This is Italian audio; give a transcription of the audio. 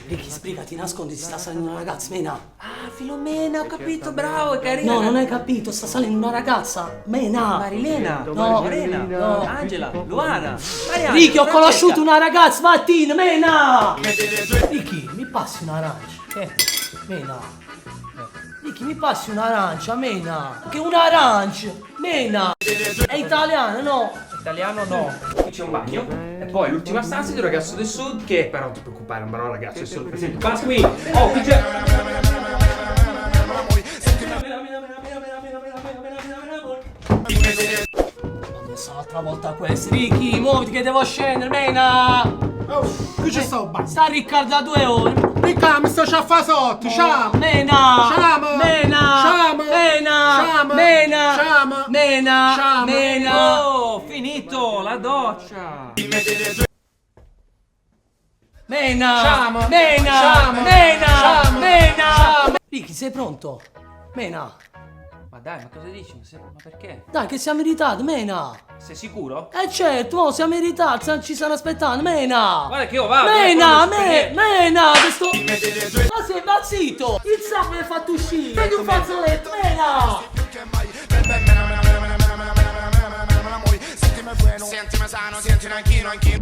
Ricky, sbrigati, nascondi, sta salendo una ragazza, Mena. Ah, Filomena, ho capito, bravo, è carina. No, non hai capito, sta salendo una ragazza, Mena. Marilena, No, Morena, no. Angela, Luana, Mariana. Ricky, ho Francesca. conosciuto una ragazza stamattina, Mena. Ricky, mi passi un'arancia? Mena. Ricky, mi passi un'arancia, Mena. Che un'arancia, Mena. È italiana, no? Italiano no. Qui c'è un bagno. E poi l'ultima stanza di un ragazzo del sud che però non ti preoccupare, è un bravo ragazzo, è solo presente. Passa qui. Oh, qui c'è. Ma sa l'altra volta questa, Ricky, muoviti che devo scendere, Mena. Qui c'è sto bagno. Sta Riccardo da 2 ore. Ricca, mi sto ciaffa sotto, ciao. Mena. Ciao. Mena. Ciao. Mena. Ciao. Mena. Ciao. Mena. Ciao. Mena. Oh, finito, la doccia. Mena. Ciao. Mena. Ciao. Mena. Ciao. Mena. Ricky, sei pronto? Mena. Ma dai, ma cosa dici? Ma perché? Dai, che siamo in ritardo, Mena. Sei sicuro? Certo, oh, siamo in ritardo, ci stanno aspettando, Mena. Guarda che io vado. Mena, quando si- Mena, che sto... Ma sei impazzito? Il sangue mi ha fatto uscire. Prendi un fazzoletto, Mena. Sentimi sano, senti un anchino, anchino.